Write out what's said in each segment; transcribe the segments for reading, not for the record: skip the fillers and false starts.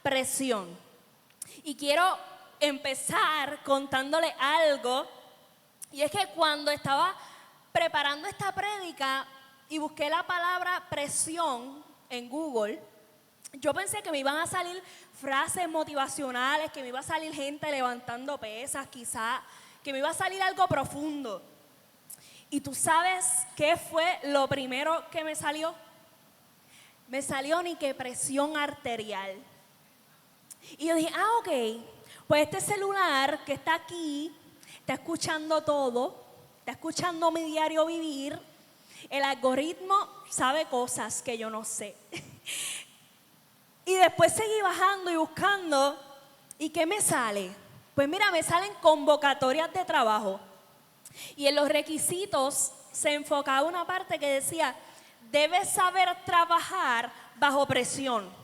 presión. Y quiero empezar contándole algo, y es que cuando estaba preparando esta prédica y busqué la palabra presión en Google, yo pensé que me iban a salir frases motivacionales, que me iba a salir gente levantando pesas, quizá, que me iba a salir algo profundo. ¿Y tú sabes qué fue lo primero que me salió? Me salió ni que presión arterial. Y yo dije, ok, pues este celular que está aquí, está escuchando todo, está escuchando mi diario vivir, el algoritmo sabe cosas que yo no sé. Y después seguí bajando y buscando, ¿y qué me sale? Pues mira, me salen convocatorias de trabajo. Y en los requisitos se enfocaba una parte que decía, debes saber trabajar bajo presión.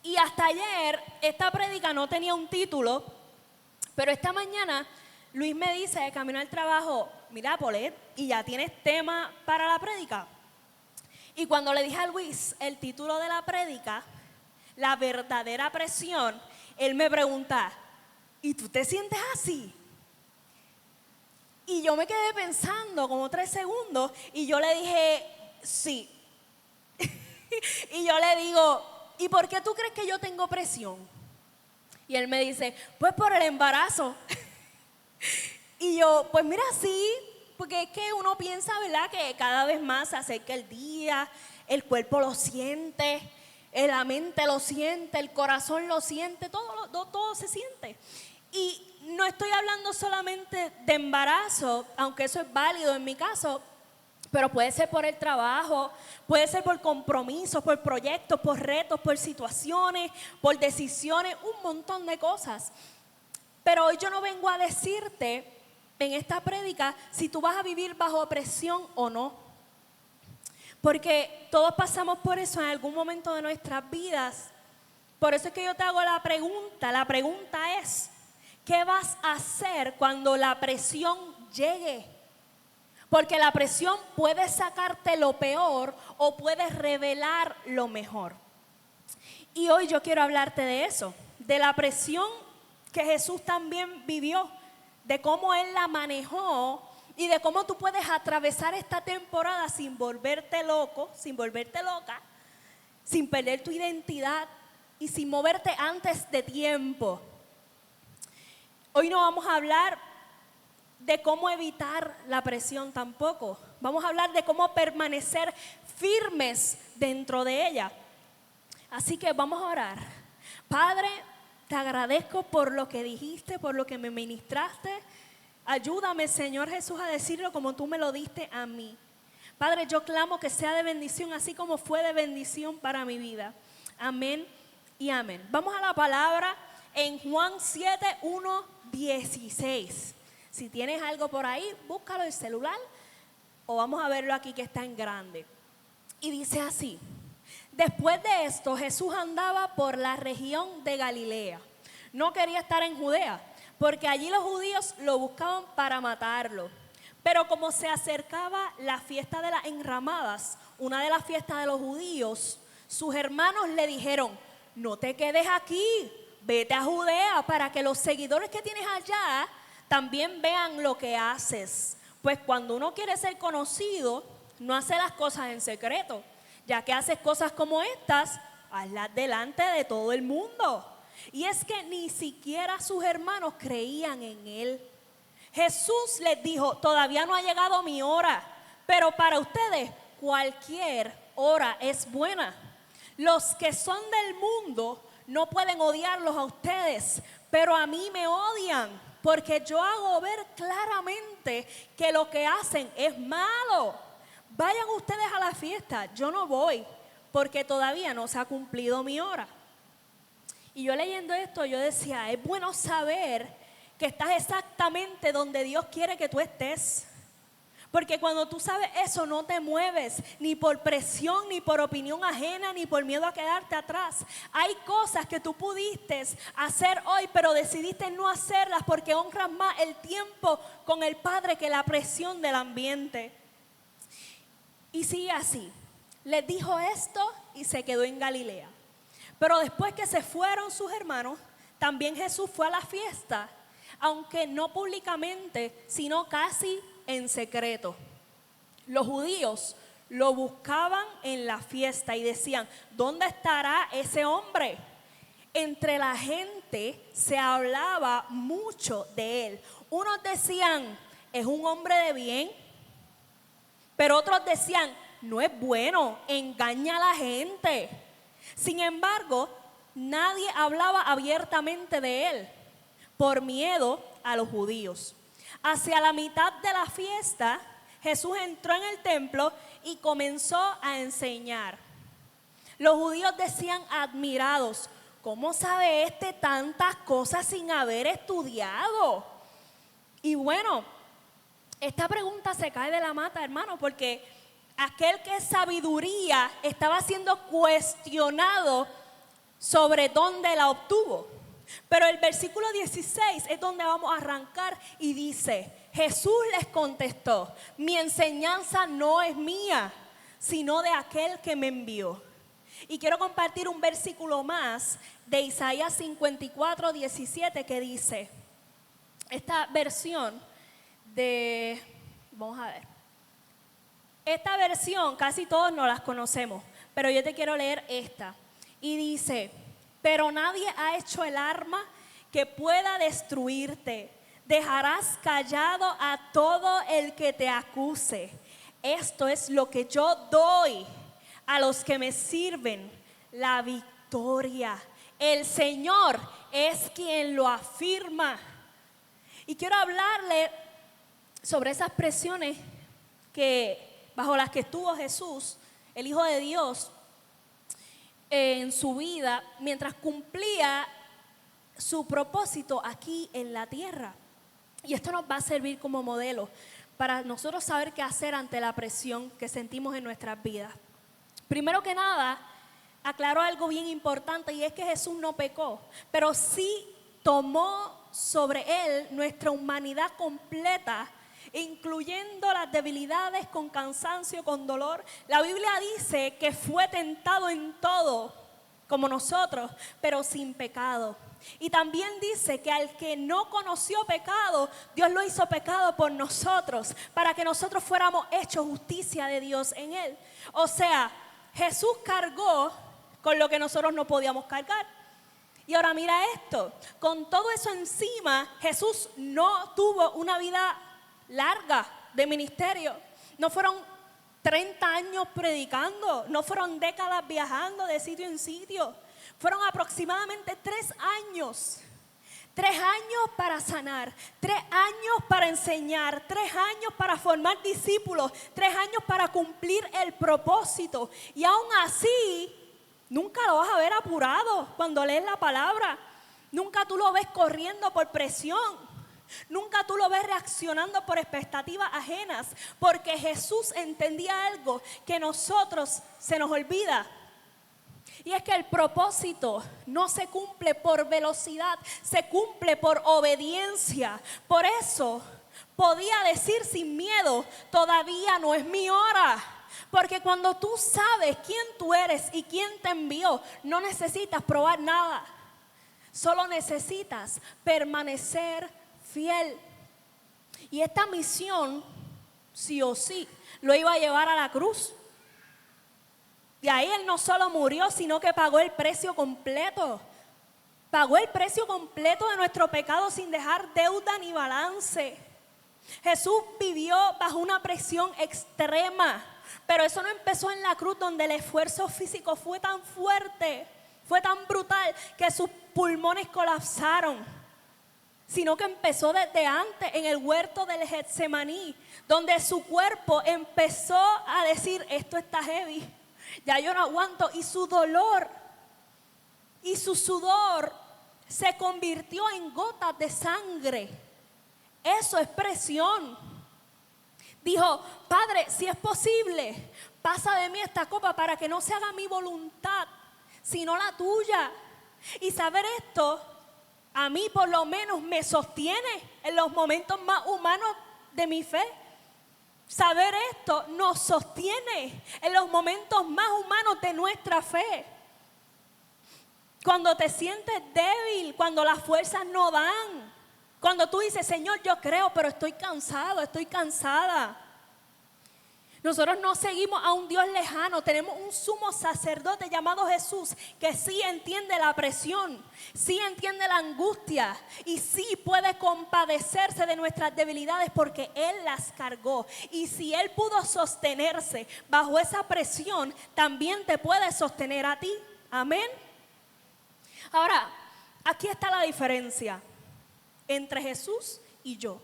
Y hasta ayer esta prédica no tenía un título, pero esta mañana Luis me dice de camino al trabajo, mira Polet, ¿y ya tienes tema para la prédica? Y cuando le dije a Luis el título de la prédica, la verdadera presión, él me pregunta, ¿y tú te sientes así? Y yo me quedé pensando como 3 segundos y yo le dije, sí. Y yo le digo, ¿y por qué tú crees que yo tengo presión? Y él me dice, pues por el embarazo. Y yo, pues mira, sí, porque es que uno piensa, ¿verdad? Que cada vez más se acerca el día, el cuerpo lo siente, la mente lo siente, el corazón lo siente, todo se siente. Y no estoy hablando solamente de embarazo, aunque eso es válido en mi caso, pero puede ser por el trabajo, puede ser por compromisos, por proyectos, por retos, por situaciones, por decisiones, un montón de cosas. Pero hoy yo no vengo a decirte en esta prédica si tú vas a vivir bajo presión o no. Porque todos pasamos por eso en algún momento de nuestras vidas. Por eso es que yo te hago la pregunta es, ¿qué vas a hacer cuando la presión llegue? Porque la presión puede sacarte lo peor o puede revelar lo mejor. Y hoy yo quiero hablarte de eso, de la presión que Jesús también vivió, de cómo Él la manejó y de cómo tú puedes atravesar esta temporada sin volverte loco, sin volverte loca, sin perder tu identidad y sin moverte antes de tiempo. Hoy no vamos a hablar de cómo evitar la presión tampoco. Vamos a hablar de cómo permanecer firmes dentro de ella. Así que vamos a orar. Padre, te agradezco por lo que dijiste, por lo que me ministraste. Ayúdame, Señor Jesús, a decirlo como tú me lo diste a mí. Padre, yo clamo que sea de bendición, así como fue de bendición para mi vida. Amén y amén. Vamos a la palabra en Juan 7, 1, 16. Si tienes algo por ahí, búscalo en el celular o vamos a verlo aquí que está en grande. Y dice así: después de esto, Jesús andaba por la región de Galilea. No quería estar en Judea, porque allí los judíos lo buscaban para matarlo. Pero como se acercaba la fiesta de las enramadas, una de las fiestas de los judíos, sus hermanos le dijeron: no te quedes aquí, vete a Judea para que los seguidores que tienes allá también vean lo que haces. Pues cuando uno quiere ser conocido, no hace las cosas en secreto. Ya que haces cosas como estas, hazlas delante de todo el mundo. Y es que ni siquiera sus hermanos creían en él. Jesús les dijo: todavía no ha llegado mi hora, pero para ustedes cualquier hora es buena. Los que son del mundo no pueden odiarlos a ustedes, pero a mí me odian, porque yo hago ver claramente que lo que hacen es malo. Vayan ustedes a la fiesta, yo no voy, porque todavía no se ha cumplido mi hora. Y yo leyendo esto, yo decía, es bueno saber que estás exactamente donde Dios quiere que tú estés. Porque cuando tú sabes eso, no te mueves ni por presión, ni por opinión ajena, ni por miedo a quedarte atrás. Hay cosas que tú pudiste hacer hoy, pero decidiste no hacerlas porque honras más el tiempo con el Padre que la presión del ambiente. Y sigue así. Les dijo esto y se quedó en Galilea. Pero después que se fueron sus hermanos, también Jesús fue a la fiesta, aunque no públicamente, sino casi en secreto. Los judíos lo buscaban en la fiesta y decían, ¿dónde estará ese hombre? Entre la gente se hablaba mucho de él. Unos decían, es un hombre de bien, pero otros decían, no es bueno, engaña a la gente. Sin embargo, nadie hablaba abiertamente de él por miedo a los judíos. Hacia la mitad de la fiesta, Jesús entró en el templo y comenzó a enseñar. Los judíos decían admirados, ¿cómo sabe este tantas cosas sin haber estudiado? Y bueno, esta pregunta se cae de la mata, hermano, porque aquel que es sabiduría estaba siendo cuestionado sobre dónde la obtuvo. Pero el versículo 16 es donde vamos a arrancar y dice, Jesús les contestó, mi enseñanza no es mía, sino de aquel que me envió. Y quiero compartir un versículo más de Isaías 54, 17 que dice, esta versión vamos a ver, esta versión casi todos no las conocemos, pero yo te quiero leer esta. Y dice, pero nadie ha hecho el arma que pueda destruirte. Dejarás callado a todo el que te acuse. Esto es lo que yo doy a los que me sirven, la victoria. El Señor es quien lo afirma. Y quiero hablarle sobre esas presiones bajo las que estuvo Jesús, el Hijo de Dios, en su vida mientras cumplía su propósito aquí en la tierra. Y esto nos va a servir como modelo para nosotros saber qué hacer ante la presión que sentimos en nuestras vidas. Primero que nada, aclaró algo bien importante y es que Jesús no pecó, pero sí tomó sobre él nuestra humanidad completa, incluyendo las debilidades con cansancio, con dolor. La Biblia dice que fue tentado en todo, como nosotros, pero sin pecado. Y también dice que al que no conoció pecado, Dios lo hizo pecado por nosotros, para que nosotros fuéramos hechos justicia de Dios en él. O sea, Jesús cargó con lo que nosotros no podíamos cargar. Y ahora mira esto, con todo eso encima, Jesús no tuvo una vida larga de ministerio. No fueron 30 años predicando, no fueron décadas viajando de sitio en sitio. Fueron aproximadamente 3 años. 3 años para sanar, 3 años para enseñar, 3 años para formar discípulos, 3 años para cumplir el propósito. Y aún así, nunca lo vas a ver apurado cuando lees la palabra. Nunca tú lo ves corriendo por presión. Nunca tú lo ves reaccionando por expectativas ajenas, porque Jesús entendía algo que nosotros se nos olvida. Y es que el propósito no se cumple por velocidad, se cumple por obediencia. Por eso podía decir sin miedo, todavía no es mi hora. Porque cuando tú sabes quién tú eres y quién te envió, no necesitas probar nada. Solo necesitas permanecer fiel. Y esta misión, sí o sí, lo iba a llevar a la cruz. Y ahí él no solo murió, sino que pagó el precio completo. Pagó el precio completo de nuestro pecado sin dejar deuda ni balance. Jesús vivió bajo una presión extrema, pero eso no empezó en la cruz, donde el esfuerzo físico fue tan fuerte, fue tan brutal, que sus pulmones colapsaron. Sino que empezó desde antes, en el huerto del Getsemaní, donde su cuerpo empezó a decir, esto está heavy, ya yo no aguanto. Y su dolor y su sudor se convirtió en gotas de sangre. Eso es presión. Dijo, Padre, si es posible, pasa de mí esta copa, para que no se haga mi voluntad, sino la tuya. Y saber esto, a mí por lo menos me sostiene en los momentos más humanos de mi fe. Saber esto nos sostiene en los momentos más humanos de nuestra fe. Cuando te sientes débil, cuando las fuerzas no dan. Cuando tú dices, Señor, yo creo, pero estoy cansado, estoy cansada. Nosotros no seguimos a un Dios lejano, tenemos un sumo sacerdote llamado Jesús que sí entiende la presión, sí entiende la angustia y sí puede compadecerse de nuestras debilidades porque Él las cargó. Y si Él pudo sostenerse bajo esa presión, también te puede sostener a ti. Amén. Ahora, aquí está la diferencia entre Jesús y yo.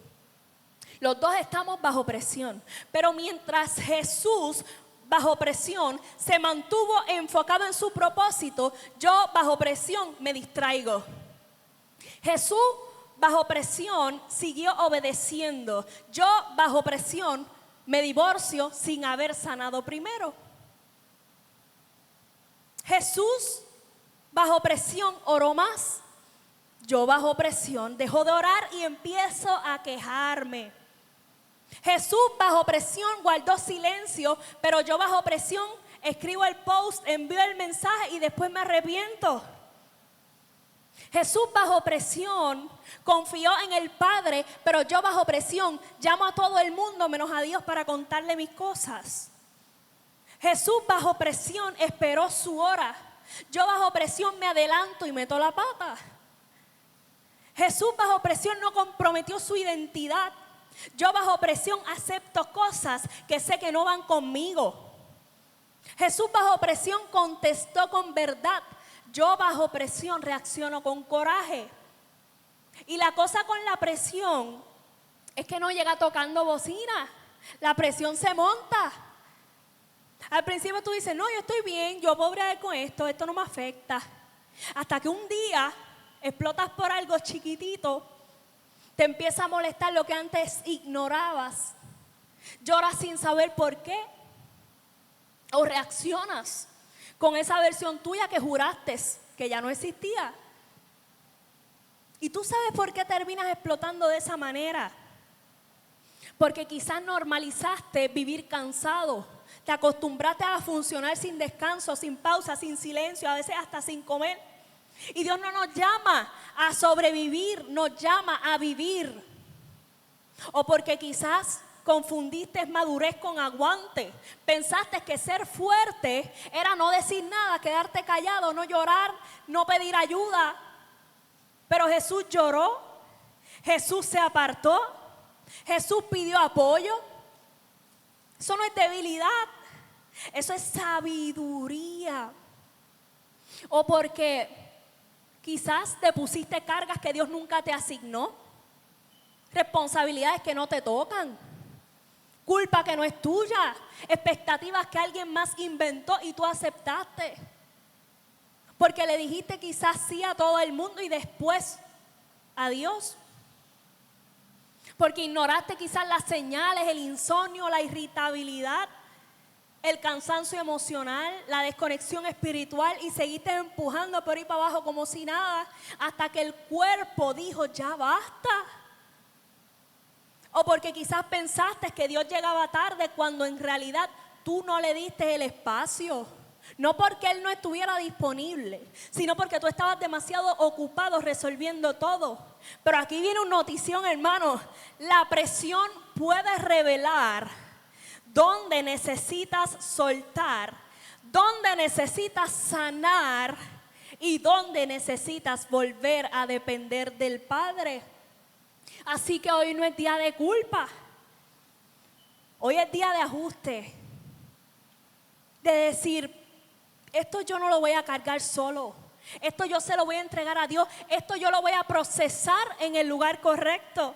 Los dos estamos bajo presión, pero mientras Jesús bajo presión se mantuvo enfocado en su propósito, yo bajo presión me distraigo. Jesús bajo presión siguió obedeciendo. Yo bajo presión me divorcio sin haber sanado primero. Jesús bajo presión oró más. Yo bajo presión dejo de orar y empiezo a quejarme. Jesús bajo presión guardó silencio, pero yo bajo presión escribo el post, envío el mensaje y después me arrepiento. Jesús bajo presión confió en el Padre, pero yo bajo presión llamo a todo el mundo menos a Dios para contarle mis cosas. Jesús bajo presión esperó su hora. Yo bajo presión me adelanto y meto la pata. Jesús bajo presión no comprometió su identidad. Yo bajo presión acepto cosas que sé que no van conmigo. Jesús bajo presión contestó con verdad. Yo bajo presión reacciono con coraje. Y la cosa con la presión es que no llega tocando bocina. La presión se monta. Al principio tú dices, no, yo estoy bien, yo puedo bregar con esto no me afecta. Hasta que un día explotas por algo chiquitito. Te empieza a molestar lo que antes ignorabas. Lloras sin saber por qué. O reaccionas con esa versión tuya que juraste que ya no existía. Y tú sabes por qué terminas explotando de esa manera. Porque quizás normalizaste vivir cansado. Te acostumbraste a funcionar sin descanso, sin pausa, sin silencio, a veces hasta sin comer. Y Dios no nos llama a sobrevivir, nos llama a vivir. O porque quizás confundiste madurez con aguante. Pensaste que ser fuerte era no decir nada, quedarte callado, no llorar, no pedir ayuda. Pero Jesús lloró, Jesús se apartó, Jesús pidió apoyo. Eso no es debilidad, eso es sabiduría. O porque quizás te pusiste cargas que Dios nunca te asignó, responsabilidades que no te tocan, culpa que no es tuya, expectativas que alguien más inventó y tú aceptaste. Porque le dijiste quizás sí a todo el mundo y después a Dios. Porque ignoraste quizás las señales, el insomnio, la irritabilidad, el cansancio emocional, la desconexión espiritual y seguiste empujando por ahí para abajo como si nada hasta que el cuerpo dijo ya basta. O porque quizás pensaste que Dios llegaba tarde cuando en realidad tú no le diste el espacio. No porque Él no estuviera disponible, sino porque tú estabas demasiado ocupado resolviendo todo. Pero aquí viene una notición, hermano. La presión puede revelar dónde necesitas soltar, dónde necesitas sanar y dónde necesitas volver a depender del Padre. Así que hoy no es día de culpa, hoy es día de ajuste, de decir, esto yo no lo voy a cargar solo, esto yo se lo voy a entregar a Dios, esto yo lo voy a procesar en el lugar correcto.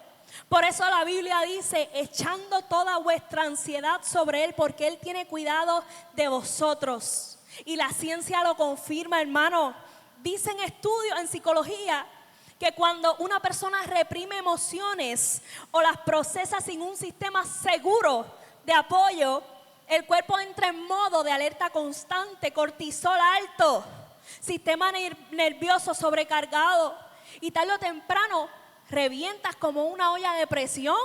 Por eso la Biblia dice, echando toda vuestra ansiedad sobre Él, porque Él tiene cuidado de vosotros. Y la ciencia lo confirma, hermano. Dicen estudios en psicología que cuando una persona reprime emociones o las procesa sin un sistema seguro de apoyo, el cuerpo entra en modo de alerta constante, cortisol alto, sistema nervioso sobrecargado y tarde o temprano revientas como una olla de presión.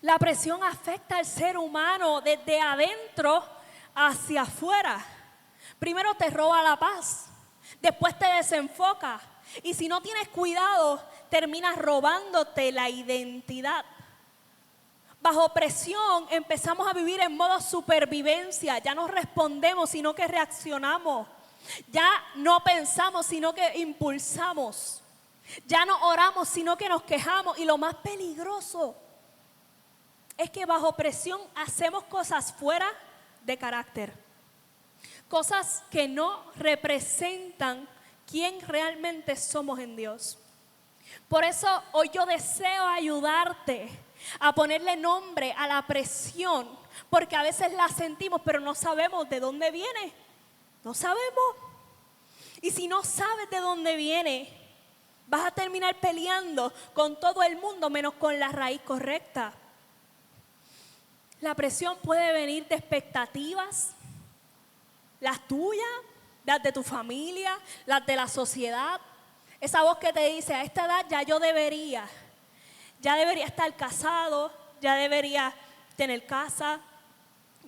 La presión afecta al ser humano desde adentro hacia afuera. Primero te roba la paz. Después te desenfocas. Y si no tienes cuidado, terminas robándote la identidad. Bajo presión empezamos a vivir en modo supervivencia. Ya no respondemos, sino que reaccionamos. Ya no pensamos, sino que impulsamos. Ya no oramos, sino que nos quejamos. Y lo más peligroso es que bajo presión hacemos cosas fuera de carácter. Cosas que no representan quién realmente somos en Dios. Por eso hoy yo deseo ayudarte a ponerle nombre a la presión, porque a veces la sentimos, pero no sabemos de dónde viene. No sabemos. Y si no sabes de dónde viene, vas a terminar peleando con todo el mundo menos con la raíz correcta. La presión puede venir de expectativas, las tuyas, las de tu familia, las de la sociedad. Esa voz que te dice, a esta edad ya debería estar casado, ya debería tener casa,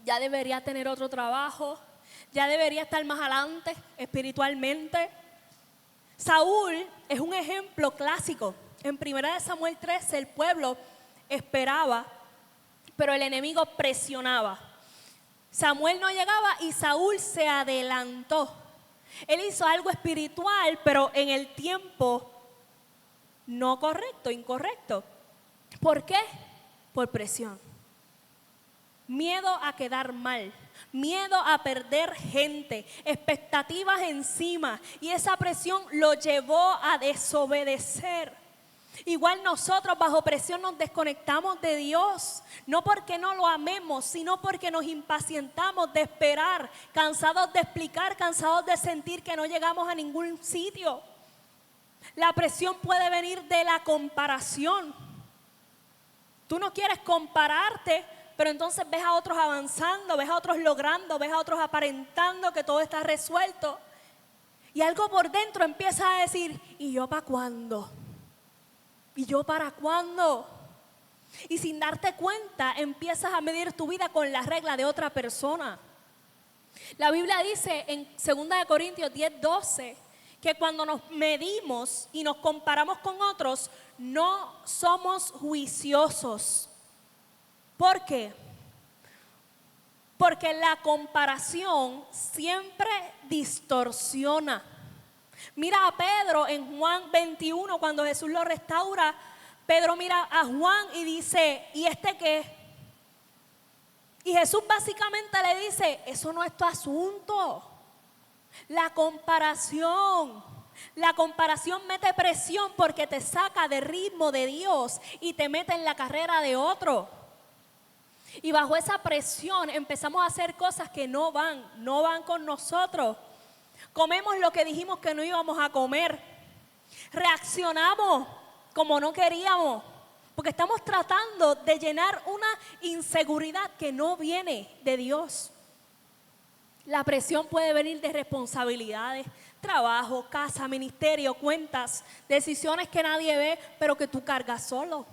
ya debería tener otro trabajo, ya debería estar más adelante espiritualmente. Saúl es un ejemplo clásico. En 1 Samuel 13 el pueblo esperaba, pero el enemigo presionaba. Samuel no llegaba y Saúl se adelantó. Él hizo algo espiritual, pero en el tiempo no correcto, incorrecto. ¿Por qué? Por presión. Miedo a quedar mal, miedo a perder gente, expectativas encima. Y esa presión lo llevó a desobedecer. Igual nosotros bajo presión nos desconectamos de Dios, no porque no lo amemos, sino porque nos impacientamos de esperar, cansados de explicar, cansados de sentir que no llegamos a ningún sitio. La presión puede venir de la comparación. Tú no quieres compararte, pero entonces ves a otros avanzando, ves a otros logrando, ves a otros aparentando que todo está resuelto. Y algo por dentro empieza a decir, ¿y yo para cuándo? ¿Y yo para cuándo? Y sin darte cuenta empiezas a medir tu vida con la regla de otra persona. La Biblia dice en 2 Corintios 10:12 que cuando nos medimos y nos comparamos con otros, no somos juiciosos. ¿Por qué? Porque la comparación siempre distorsiona. Mira a Pedro en Juan 21, cuando Jesús lo restaura. Pedro mira a Juan y dice, ¿y este qué? Y Jesús básicamente le dice, eso no es tu asunto. La comparación mete presión porque te saca de ritmo de Dios y te mete en la carrera de otro. Y bajo esa presión empezamos a hacer cosas que no van con nosotros. Comemos lo que dijimos que no íbamos a comer. Reaccionamos como no queríamos, porque estamos tratando de llenar una inseguridad que no viene de Dios. La presión puede venir de responsabilidades, trabajo, casa, ministerio, cuentas, decisiones que nadie ve, pero que tú cargas solo.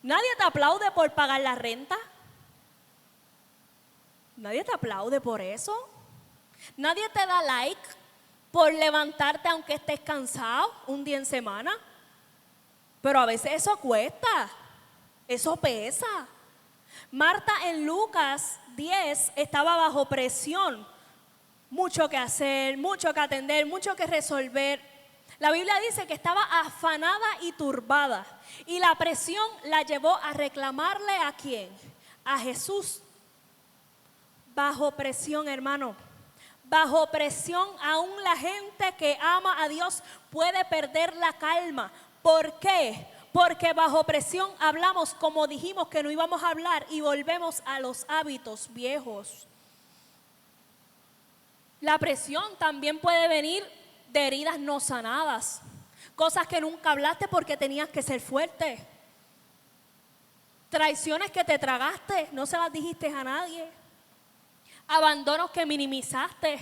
Nadie te aplaude por pagar la renta. Nadie te aplaude por eso. Nadie te da like por levantarte aunque estés cansado un día en semana. Pero a veces eso cuesta, eso pesa. Marta en Lucas 10 estaba bajo presión. Mucho que hacer, mucho que atender, mucho que resolver. La Biblia dice que estaba afanada y turbada. Y la presión la llevó a reclamarle ¿a quién? A Jesús. Bajo presión, hermano. Bajo presión, aún la gente que ama a Dios puede perder la calma. ¿Por qué? Porque bajo presión hablamos como dijimos que no íbamos a hablar y volvemos a los hábitos viejos. La presión también puede venir de heridas no sanadas. Cosas que nunca hablaste porque tenías que ser fuerte. Traiciones que te tragaste, no se las dijiste a nadie. Abandonos que minimizaste.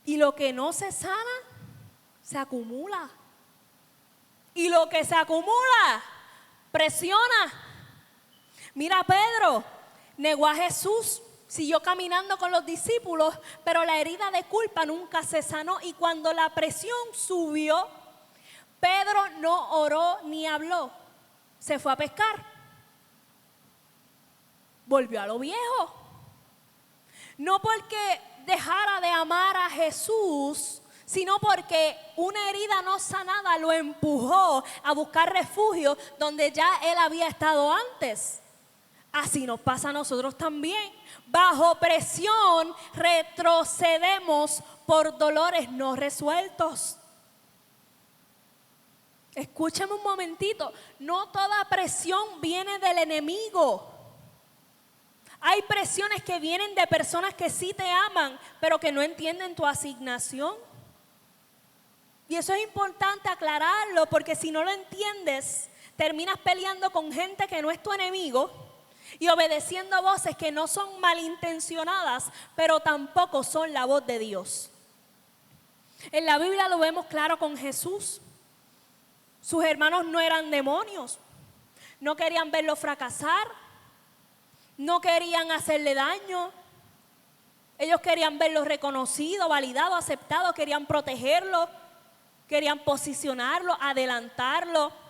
Y lo que no se sana, se acumula. Y lo que se acumula, presiona. Mira a Pedro, negó a Jesús Siguió caminando con los discípulos, pero la herida de culpa nunca se sanó. Y cuando la presión subió, Pedro no oró ni habló. Se fue a pescar. Volvió a lo viejo. No porque dejara de amar a Jesús, sino porque una herida no sanada lo empujó a buscar refugio donde ya él había estado antes. Así nos pasa a nosotros también. Bajo presión retrocedemos por dolores no resueltos. Escúchame un momentito, no toda presión viene del enemigo. Hay presiones que vienen de personas que sí te aman, pero que no entienden tu asignación. Y eso es importante aclararlo, porque si no lo entiendes, terminas peleando con gente que no es tu enemigo y obedeciendo voces que no son malintencionadas, pero tampoco son la voz de Dios. En la Biblia lo vemos claro con Jesús. Sus hermanos no eran demonios, no querían verlo fracasar, no querían hacerle daño. Ellos querían verlo reconocido, validado, aceptado, querían protegerlo, querían posicionarlo, adelantarlo.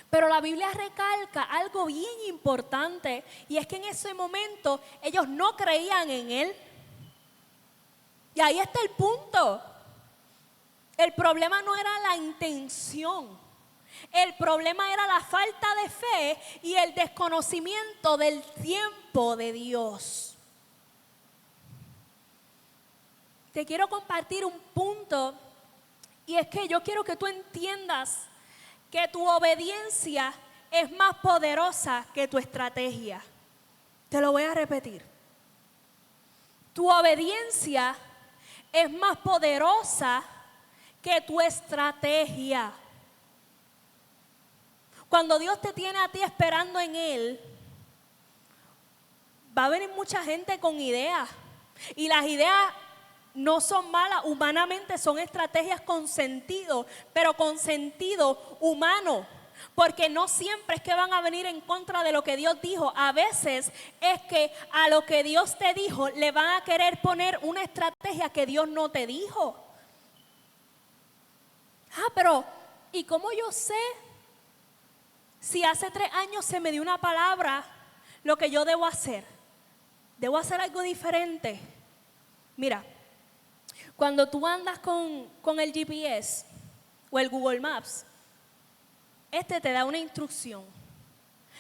Pero la Biblia recalca algo bien importante, y es que en ese momento ellos no creían en él. Y ahí está el punto. El problema no era la intención. El problema era la falta de fe y el desconocimiento del tiempo de Dios. Te quiero compartir un punto, y es que yo quiero que tú entiendas que tu obediencia es más poderosa que tu estrategia. Te lo voy a repetir. Tu obediencia es más poderosa que tu estrategia. Cuando Dios te tiene a ti esperando en Él, va a venir mucha gente con ideas. Y las ideas no son malas, humanamente son estrategias con sentido, pero con sentido humano. Porque no siempre es que van a venir en contra de lo que Dios dijo. A veces es que a lo que Dios te dijo le van a querer poner una estrategia que Dios no te dijo. Pero ¿y cómo yo sé si hace 3 años se me dio una palabra lo que yo debo hacer? ¿Debo hacer algo diferente? Mira, cuando tú andas con el GPS o el Google Maps, te da una instrucción.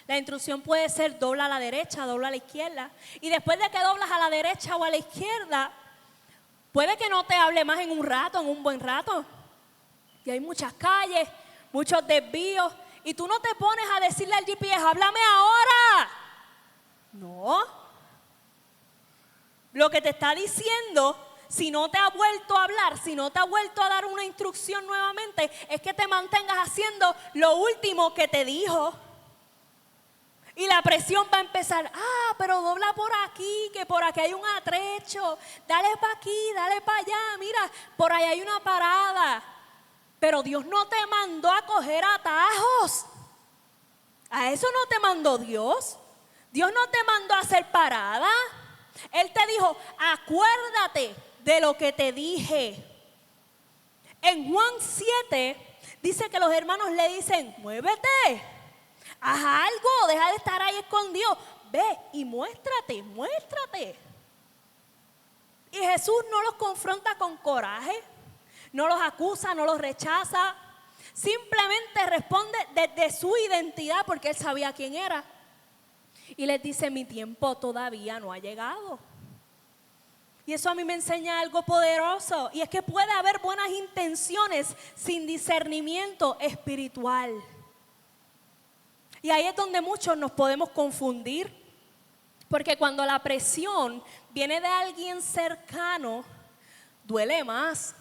La instrucción puede ser dobla a la derecha, dobla a la izquierda. Y después de que doblas a la derecha o a la izquierda, puede que no te hable más en un rato, en un buen rato. Y hay muchas calles, muchos desvíos. Y tú no te pones a decirle al GPS, háblame ahora. No. Lo que te está diciendo, si no te ha vuelto a hablar, si no te ha vuelto a dar una instrucción nuevamente, es que te mantengas haciendo lo último que te dijo. Y la presión va a empezar, pero dobla por aquí, que por aquí hay un atrecho, dale para aquí, dale para allá, mira, por ahí hay una parada. Pero Dios no te mandó a coger atajos. A eso no te mandó Dios. Dios no te mandó a hacer parada. Él te dijo, acuérdate de lo que te dije. En Juan 7 dice que los hermanos le dicen, muévete, haz algo, deja de estar ahí escondido, ve y muéstrate, muéstrate. Y Jesús no los confronta con coraje, no los acusa, no los rechaza, simplemente responde desde su identidad porque él sabía quién era. Y les dice, mi tiempo todavía no ha llegado. Y eso a mí me enseña algo poderoso, y es que puede haber buenas intenciones sin discernimiento espiritual. Y ahí es donde muchos nos podemos confundir, porque cuando la presión viene de alguien cercano, duele más.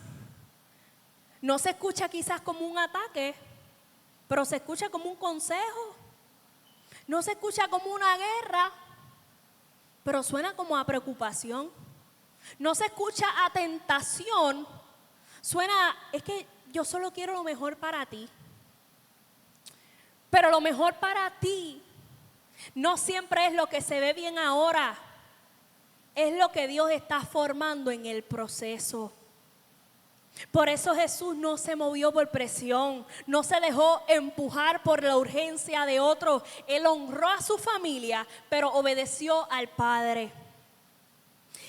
No se escucha quizás como un ataque, pero se escucha como un consejo. No se escucha como una guerra, pero suena como a preocupación. No se escucha a tentación, suena, es que yo solo quiero lo mejor para ti. Pero lo mejor para ti no siempre es lo que se ve bien ahora. es lo que Dios está formando en el proceso. Por eso Jesús no se movió por presión, no se dejó empujar por la urgencia de otros. Él honró a su familia, pero obedeció al Padre.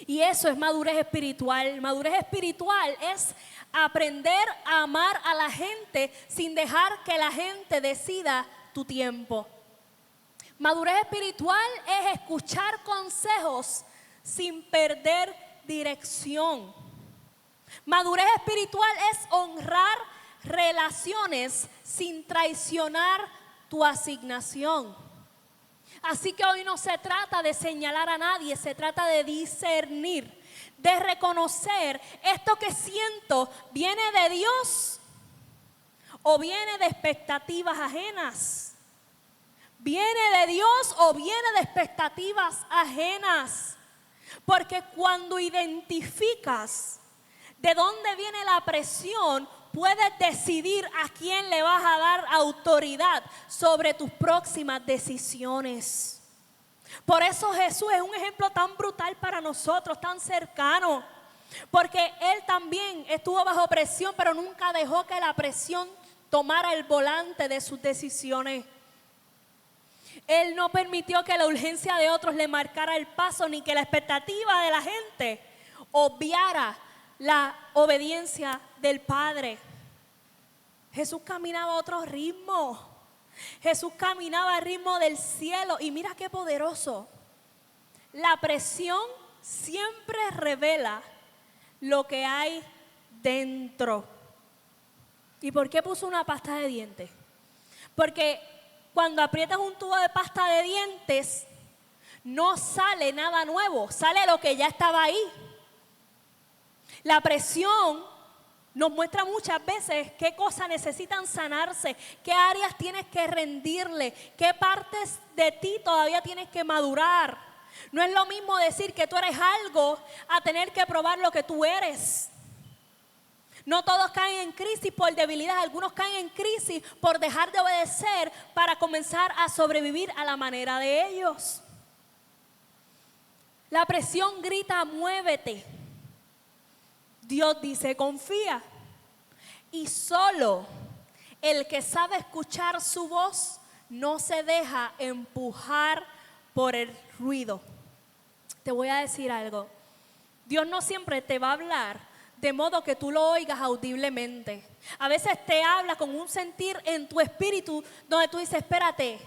Y eso es madurez espiritual. Madurez espiritual es aprender a amar a la gente sin dejar que la gente decida tu tiempo. Madurez espiritual es escuchar consejos sin perder dirección. Madurez espiritual es honrar relaciones sin traicionar tu asignación. Así que hoy no se trata de señalar a nadie, se trata de discernir, de reconocer esto que siento, ¿viene de Dios o viene de expectativas ajenas? ¿Viene de Dios o viene de expectativas ajenas? Porque cuando identificas de dónde viene la presión, puedes decidir a quién le vas a dar autoridad sobre tus próximas decisiones. Por eso Jesús es un ejemplo tan brutal para nosotros, tan cercano. Porque Él también estuvo bajo presión, pero nunca dejó que la presión tomara el volante de sus decisiones. Él no permitió que la urgencia de otros le marcara el paso, ni que la expectativa de la gente obviara la obediencia del Padre. Jesús caminaba a otro ritmo. Jesús caminaba al ritmo del cielo. Y mira qué poderoso. La presión siempre revela lo que hay dentro. ¿Y por qué puso una pasta de dientes? Porque cuando aprietas un tubo de pasta de dientes, no sale nada nuevo, sale lo que ya estaba ahí. La presión nos muestra muchas veces qué cosas necesitan sanarse, qué áreas tienes que rendirle, qué partes de ti todavía tienes que madurar. No es lo mismo decir que tú eres algo a tener que probar lo que tú eres. No todos caen en crisis por debilidad, algunos caen en crisis por dejar de obedecer para comenzar a sobrevivir a la manera de ellos. La presión grita, muévete. Dios dice, confía. Y solo el que sabe escuchar su voz no se deja empujar por el ruido. Te voy a decir algo. Dios no siempre te va a hablar de modo que tú lo oigas audiblemente. A veces te habla con un sentir en tu espíritu donde tú dices, espérate,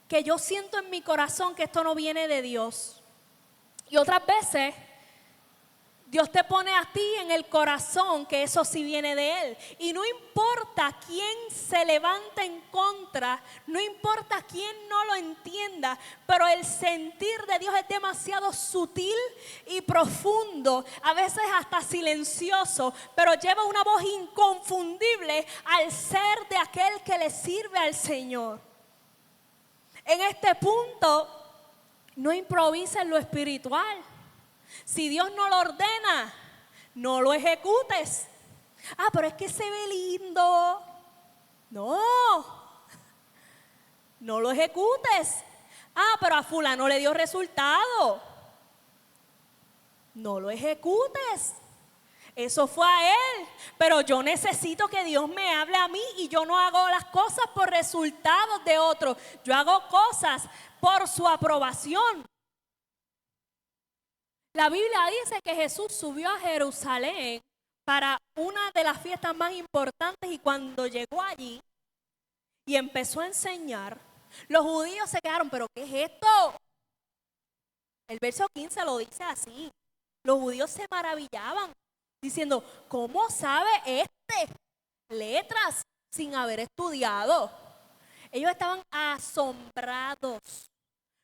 que yo siento en mi corazón que esto no viene de Dios. Y otras veces Dios te pone a ti en el corazón que eso sí viene de Él. Y no importa quién se levante en contra, no importa quién no lo entienda, pero el sentir de Dios es demasiado sutil y profundo, a veces hasta silencioso, pero lleva una voz inconfundible al ser de aquel que le sirve al Señor. En este punto, no improvises lo espiritual. Si Dios no lo ordena, no lo ejecutes. Ah, pero es que se ve lindo. No lo ejecutes. Ah, pero a fulano le dio resultado. No lo ejecutes. Eso fue a él. Pero yo necesito que Dios me hable a mí y yo no hago las cosas por resultados de otros. Yo hago cosas por su aprobación. La Biblia dice que Jesús subió a Jerusalén para una de las fiestas más importantes y cuando llegó allí y empezó a enseñar, los judíos se quedaron, ¿pero qué es esto? El verso 15 lo dice así. Los judíos se maravillaban diciendo, ¿cómo sabe letras sin haber estudiado? Ellos estaban asombrados.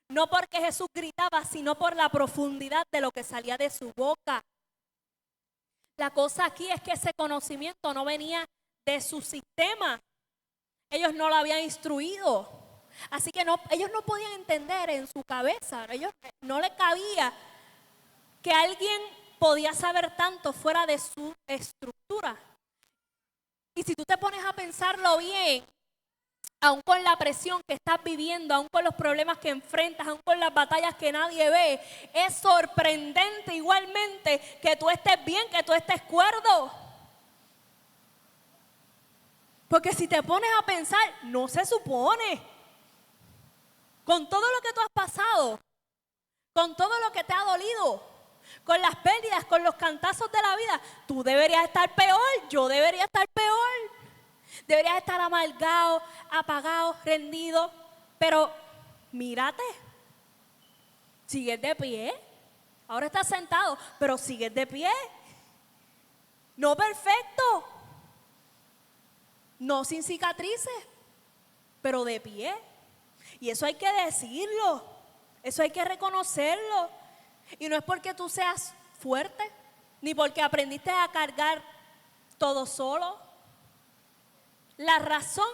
No porque Jesús gritaba, sino por la profundidad de lo que salía de su boca. La cosa aquí es que ese conocimiento no venía de su sistema. Ellos no lo habían instruido. Así que ellos no podían entender en su cabeza. Ellos no les cabía que alguien podía saber tanto fuera de su estructura. Y si tú te pones a pensarlo bien, aún con la presión que estás viviendo, aún con los problemas que enfrentas, aún con las batallas que nadie ve, es sorprendente igualmente que tú estés bien, que tú estés cuerdo. Porque si te pones a pensar, no se supone. Con todo lo que tú has pasado, con todo lo que te ha dolido, con las pérdidas, con los cantazos de la vida, tú deberías estar peor, yo debería estar peor. Deberías estar amargado, apagado, rendido, pero mírate, sigues de pie. Ahora estás sentado, pero sigues de pie. No perfecto, no sin cicatrices, pero de pie. Y eso hay que decirlo, eso hay que reconocerlo. Y no es porque tú seas fuerte, ni porque aprendiste a cargar todo solo. La razón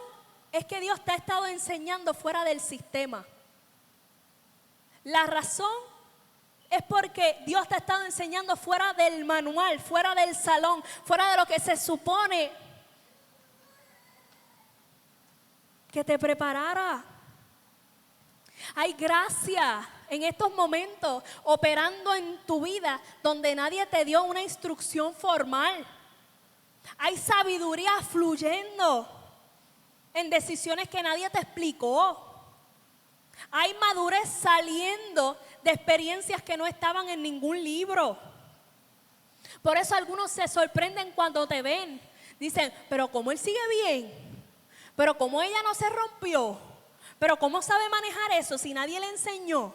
es que Dios te ha estado enseñando fuera del sistema. La razón es porque Dios te ha estado enseñando fuera del manual, fuera del salón, fuera de lo que se supone que te preparara. Hay gracia en estos momentos operando en tu vida donde nadie te dio una instrucción formal. Hay sabiduría fluyendo en decisiones que nadie te explicó. Hay madurez saliendo de experiencias que no estaban en ningún libro. Por eso algunos se sorprenden cuando te ven. Dicen, pero ¿cómo él sigue bien? ¿Pero cómo ella no se rompió? ¿Pero cómo sabe manejar eso si nadie le enseñó?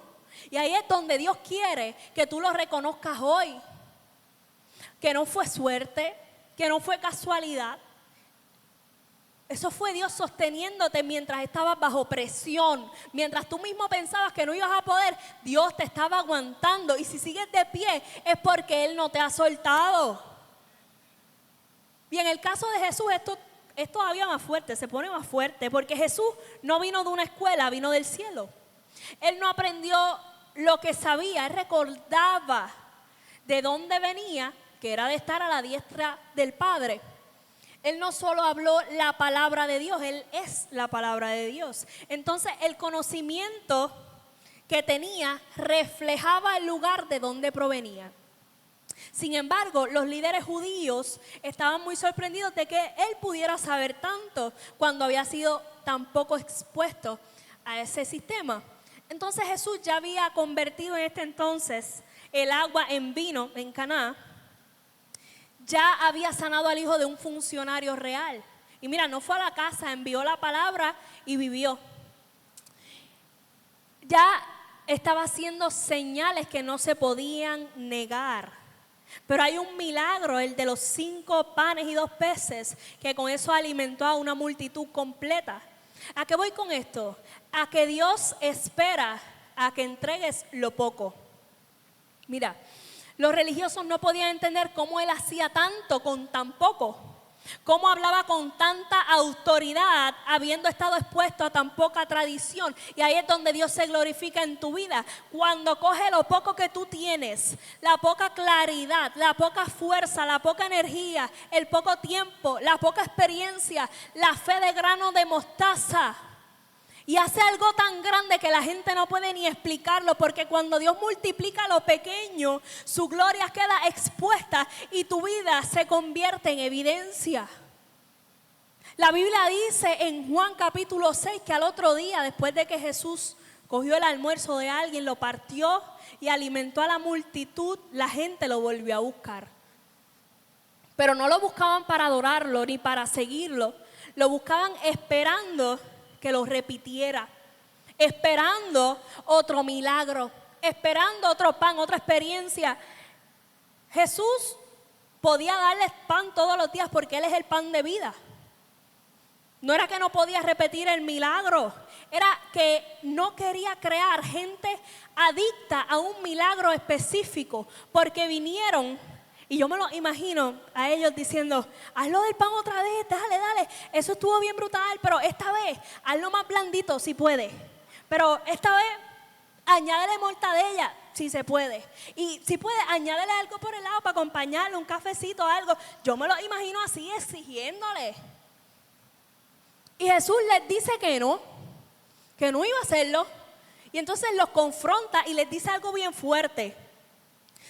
Y ahí es donde Dios quiere que tú lo reconozcas hoy. Que no fue suerte, que no fue casualidad. Eso fue Dios sosteniéndote mientras estabas bajo presión. Mientras tú mismo pensabas que no ibas a poder, Dios te estaba aguantando. Y si sigues de pie es porque Él no te ha soltado. Y en el caso de Jesús esto es todavía más fuerte, se pone más fuerte. Porque Jesús no vino de una escuela, vino del cielo. Él no aprendió lo que sabía, Él recordaba de dónde venía, que era de estar a la diestra del Padre. Él no solo habló la palabra de Dios, Él es la palabra de Dios. Entonces el conocimiento que tenía reflejaba el lugar de donde provenía. Sin embargo, los líderes judíos estaban muy sorprendidos de que Él pudiera saber tanto cuando había sido tan poco expuesto a ese sistema. Entonces Jesús ya había convertido en este entonces el agua en vino en Caná. Ya había sanado al hijo de un funcionario real. Y mira, no fue a la casa, envió la palabra y vivió. Ya estaba haciendo señales que no se podían negar. Pero hay un milagro, el de los 5 panes y 2 peces, que con eso alimentó a una multitud completa. ¿A qué voy con esto? A que Dios espera a que entregues lo poco. Mira, los religiosos no podían entender cómo Él hacía tanto con tan poco. Cómo hablaba con tanta autoridad habiendo estado expuesto a tan poca tradición. Y ahí es donde Dios se glorifica en tu vida. Cuando coge lo poco que tú tienes, la poca claridad, la poca fuerza, la poca energía, el poco tiempo, la poca experiencia, la fe de grano de mostaza. Y hace algo tan grande que la gente no puede ni explicarlo, porque cuando Dios multiplica lo pequeño, su gloria queda expuesta y tu vida se convierte en evidencia. La Biblia dice en Juan capítulo 6 que al otro día, después de que Jesús cogió el almuerzo de alguien, lo partió y alimentó a la multitud, la gente lo volvió a buscar. Pero no lo buscaban para adorarlo ni para seguirlo, lo buscaban esperando que lo repitiera, esperando otro milagro, esperando otro pan, otra experiencia. Jesús podía darles pan todos los días porque Él es el pan de vida. No era que no podía repetir el milagro, era que no quería crear gente adicta a un milagro específico, porque vinieron. Y yo me lo imagino a ellos diciendo, hazlo del pan otra vez, dale, eso estuvo bien brutal, pero esta vez hazlo más blandito si puedes. Pero esta vez añádele mortadella si se puede. Y si puede, añádele algo por el lado para acompañarle, un cafecito, algo. Yo me lo imagino así exigiéndole. Y Jesús les dice que no iba a hacerlo. Y entonces los confronta y les dice algo bien fuerte.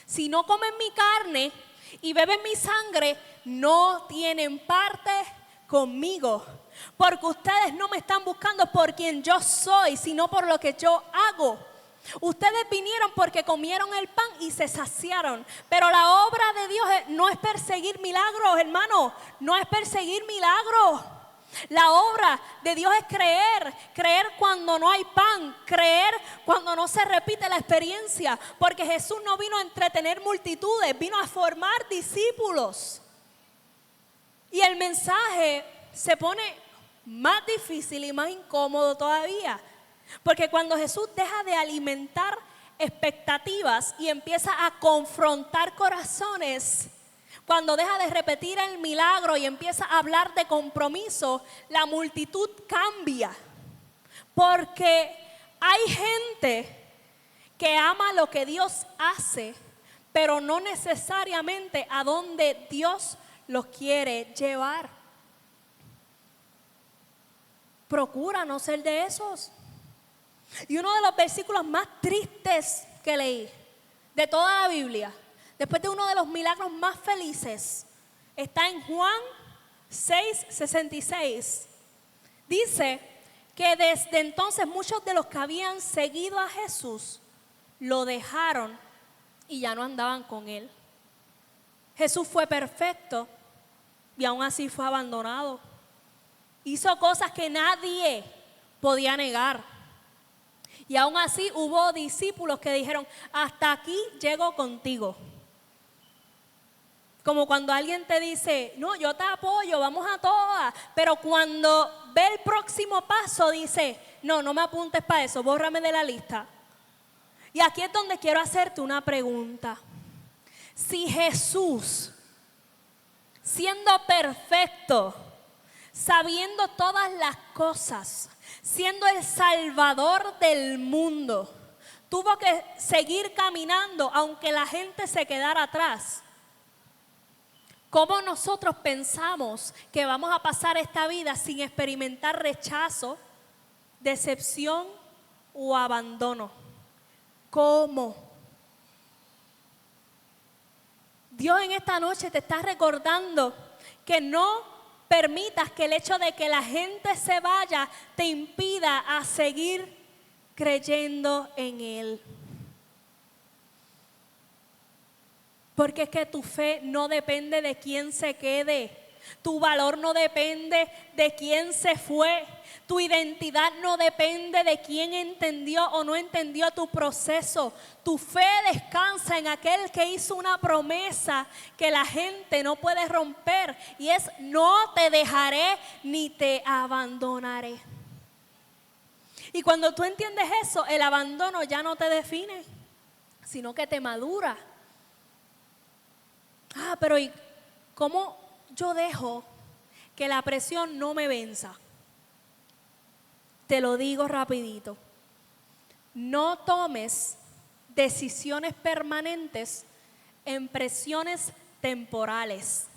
Si no comen mi carne y beben mi sangre, no tienen parte conmigo. Porque ustedes no me están buscando por quien yo soy, sino por lo que yo hago. Ustedes vinieron porque comieron el pan y se saciaron. Pero la obra de Dios no es perseguir milagros, hermano. No es perseguir milagros. La obra de Dios es creer cuando no hay pan, creer cuando no se repite la experiencia, porque Jesús no vino a entretener multitudes, vino a formar discípulos. Y el mensaje se pone más difícil y más incómodo todavía, porque cuando Jesús deja de alimentar expectativas y empieza a confrontar corazones, cuando deja de repetir el milagro y empieza a hablar de compromiso, la multitud cambia. Porque hay gente que ama lo que Dios hace, pero no necesariamente a donde Dios los quiere llevar. Procura no ser de esos. Y uno de los versículos más tristes que leí de toda la Biblia, después de uno de los milagros más felices, está en Juan 6:66. Dice que desde entonces muchos de los que habían seguido a Jesús lo dejaron y ya no andaban con él. Jesús fue perfecto y aún así fue abandonado. Hizo cosas que nadie podía negar. Y aún así hubo discípulos que dijeron: hasta aquí llego contigo. Como cuando alguien te dice: no, yo te apoyo, vamos a todas. Pero cuando ve el próximo paso dice: no me apuntes para eso, bórrame de la lista. Y aquí es donde quiero hacerte una pregunta. Si Jesús, siendo perfecto, sabiendo todas las cosas, siendo el Salvador del mundo, tuvo que seguir caminando aunque la gente se quedara atrás, ¿cómo nosotros pensamos que vamos a pasar esta vida sin experimentar rechazo, decepción o abandono? ¿Cómo? Dios en esta noche te está recordando que no permitas que el hecho de que la gente se vaya te impida a seguir creyendo en Él. Porque es que tu fe no depende de quién se quede. Tu valor no depende de quién se fue. Tu identidad no depende de quién entendió o no entendió tu proceso. Tu fe descansa en aquel que hizo una promesa que la gente no puede romper. Y es: no te dejaré ni te abandonaré. Y cuando tú entiendes eso, el abandono ya no te define, sino que te madura. Pero ¿y cómo yo dejo que la presión no me venza? Te lo digo rapidito. No tomes decisiones permanentes en presiones temporales.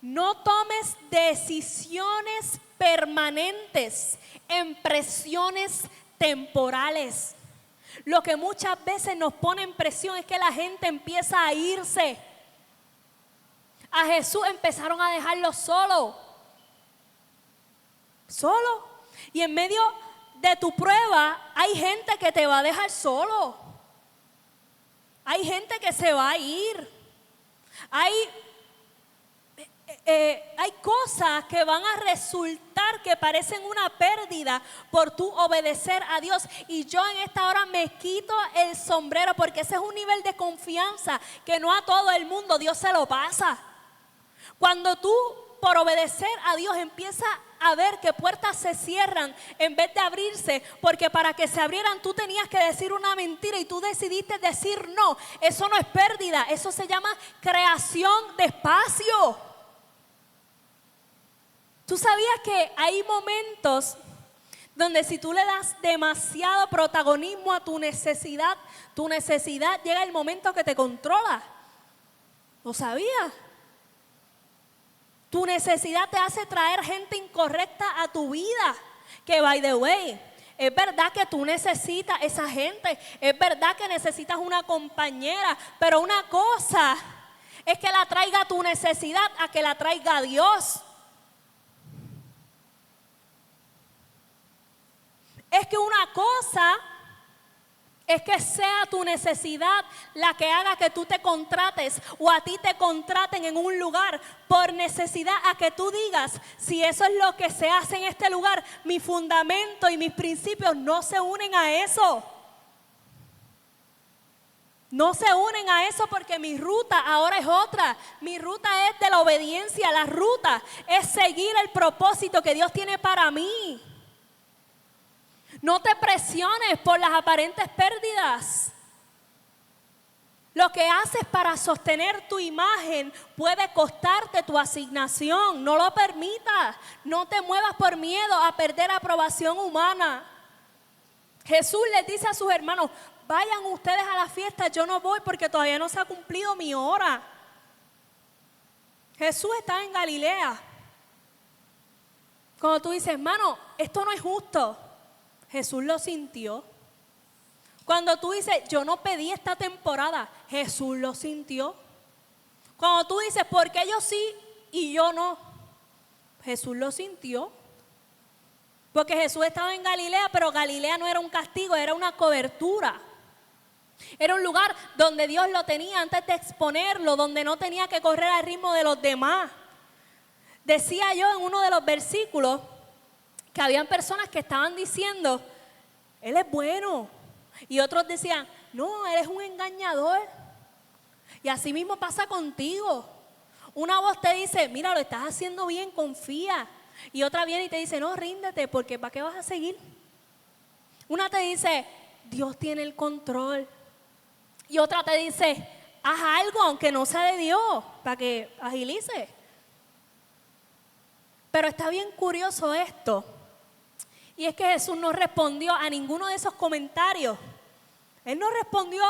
No tomes decisiones permanentes en presiones temporales. Lo que muchas veces nos pone en presión es que la gente empieza a irse. A Jesús empezaron a dejarlo solo. Y en medio de tu prueba hay gente que te va a dejar solo. Hay gente que se va a ir. Hay cosas que van a resultar que parecen una pérdida por tu obedecer a Dios. Y yo en esta hora me quito el sombrero, porque ese es un nivel de confianza que no a todo el mundo Dios se lo pasa. Cuando tú, por obedecer a Dios, empiezas a ver que puertas se cierran en vez de abrirse, porque para que se abrieran tú tenías que decir una mentira y tú decidiste decir no. Eso no es pérdida, eso se llama creación de espacio. ¿Tú sabías que hay momentos donde si tú le das demasiado protagonismo a tu necesidad llega el momento que te controla? ¿Lo sabías? Tu necesidad te hace traer gente incorrecta a tu vida. Que, by the way, es verdad que tú necesitas esa gente. Es verdad que necesitas una compañera. Pero una cosa es que la traiga tu necesidad a que la traiga Dios. Es que una cosa es que sea tu necesidad la que haga que tú te contrates o a ti te contraten en un lugar por necesidad, a que tú digas, si eso es lo que se hace en este lugar, mi fundamento y mis principios no se unen a eso. No se unen a eso porque mi ruta ahora es otra. Mi ruta es de la obediencia. La ruta es seguir el propósito que Dios tiene para mí. No te presiones por las aparentes pérdidas. Lo que haces para sostener tu imagen puede costarte tu asignación. No lo permitas. No te muevas por miedo a perder aprobación humana. Jesús les dice a sus hermanos, vayan ustedes a la fiesta, yo no voy porque todavía no se ha cumplido mi hora. Jesús estaba en Galilea. Cuando tú dices, hermano, esto no es justo, Jesús lo sintió. Cuando tú dices, yo no pedí esta temporada, Jesús lo sintió. Cuando tú dices, ¿por qué yo sí y yo no? Jesús lo sintió. Porque Jesús estaba en Galilea, pero Galilea no era un castigo, era una cobertura. Era un lugar donde Dios lo tenía antes de exponerlo, donde no tenía que correr al ritmo de los demás. Decía yo en uno de los versículos que habían personas que estaban diciendo, Él es bueno. Y otros decían, no, Él es un engañador. Y así mismo pasa contigo. Una voz te dice, mira, lo estás haciendo bien, confía. Y otra viene y te dice, no, ríndete, porque ¿para qué vas a seguir? Una te dice, Dios tiene el control. Y otra te dice, haz algo aunque no sea de Dios, para que agilice. Pero está bien curioso esto. Y es que Jesús no respondió a ninguno de esos comentarios. Él no respondió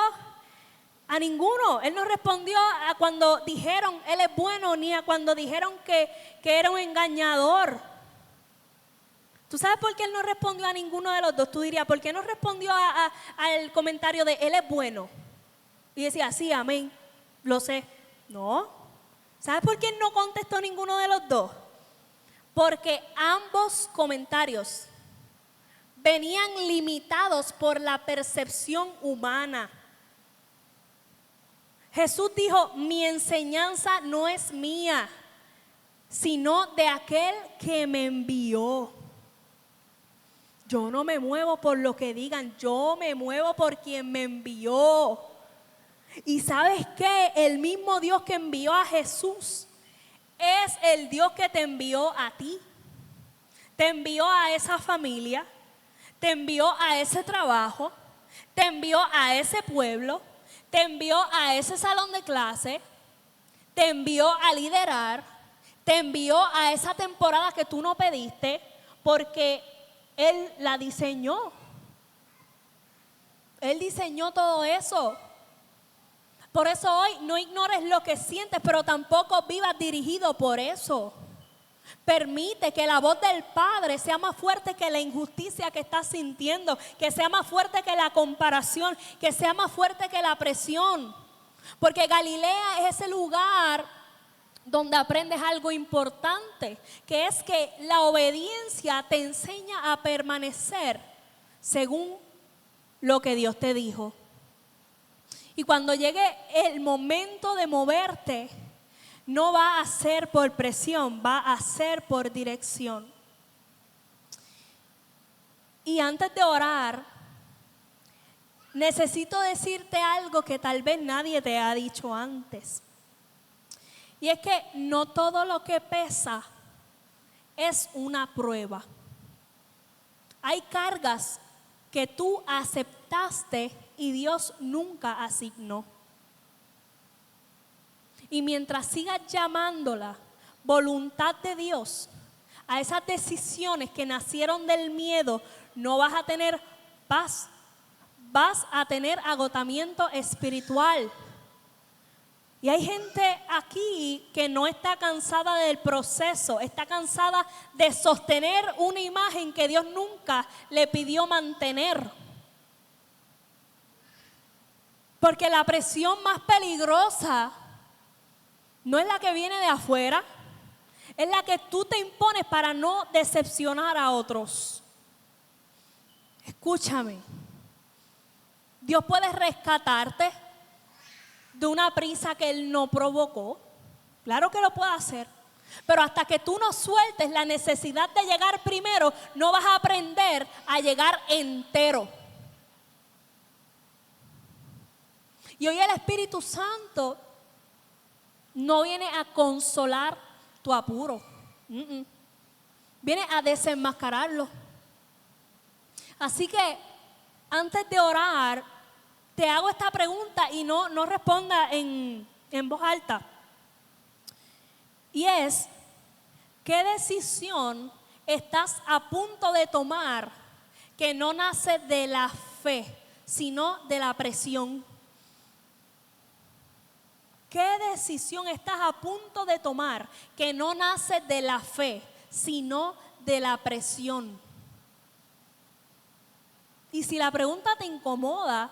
a ninguno. Él no respondió a cuando dijeron, Él es bueno, ni a cuando dijeron que era un engañador. ¿Tú sabes por qué Él no respondió a ninguno de los dos? Tú dirías, ¿por qué no respondió al comentario de Él es bueno? Y decía, sí, amén, lo sé. No. ¿Sabes por qué Él no contestó ninguno de los dos? Porque ambos comentarios venían limitados por la percepción humana. Jesús dijo, mi enseñanza no es mía, sino de aquel que me envió. Yo no me muevo por lo que digan, yo me muevo por quien me envió. Y ¿sabes qué? El mismo Dios que envió a Jesús es el Dios que te envió a ti. Te envió a esa familia, te envió a ese trabajo, te envió a ese pueblo, te envió a ese salón de clase, te envió a liderar, te envió a esa temporada que tú no pediste, porque Él la diseñó. Él diseñó todo eso. Por eso hoy no ignores lo que sientes, pero tampoco vivas dirigido por eso. Permite que la voz del Padre sea más fuerte que la injusticia que estás sintiendo, que sea más fuerte que la comparación, que sea más fuerte que la presión. Porque Galilea es ese lugar donde aprendes algo importante, que es que la obediencia te enseña a permanecer según lo que Dios te dijo. Y cuando llegue el momento de moverte, no va a ser por presión, va a ser por dirección. Y antes de orar, necesito decirte algo que tal vez nadie te ha dicho antes. Y es que no todo lo que pesa es una prueba. Hay cargas que tú aceptaste y Dios nunca asignó. Y mientras sigas llamándola voluntad de Dios a esas decisiones que nacieron del miedo, no vas a tener paz, vas a tener agotamiento espiritual. Y hay gente aquí que no está cansada del proceso, está cansada de sostener una imagen que Dios nunca le pidió mantener. Porque la presión más peligrosa no es la que viene de afuera, es la que tú te impones para no decepcionar a otros. Escúchame, Dios puede rescatarte de una prisa que Él no provocó. Claro que lo puede hacer. Pero hasta que tú no sueltes la necesidad de llegar primero, no vas a aprender a llegar entero. Y hoy el Espíritu Santo no viene a consolar tu apuro. Viene a desenmascararlo. Así que antes de orar, te hago esta pregunta y no responda en voz alta. Y es, ¿qué decisión estás a punto de tomar que no nace de la fe, sino de la presión? ¿Qué decisión estás a punto de tomar que no nace de la fe, sino de la presión? Y si la pregunta te incomoda,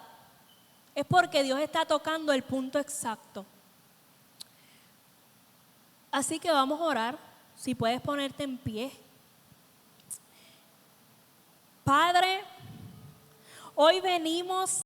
es porque Dios está tocando el punto exacto. Así que vamos a orar. Si puedes ponerte en pie. Padre, hoy venimos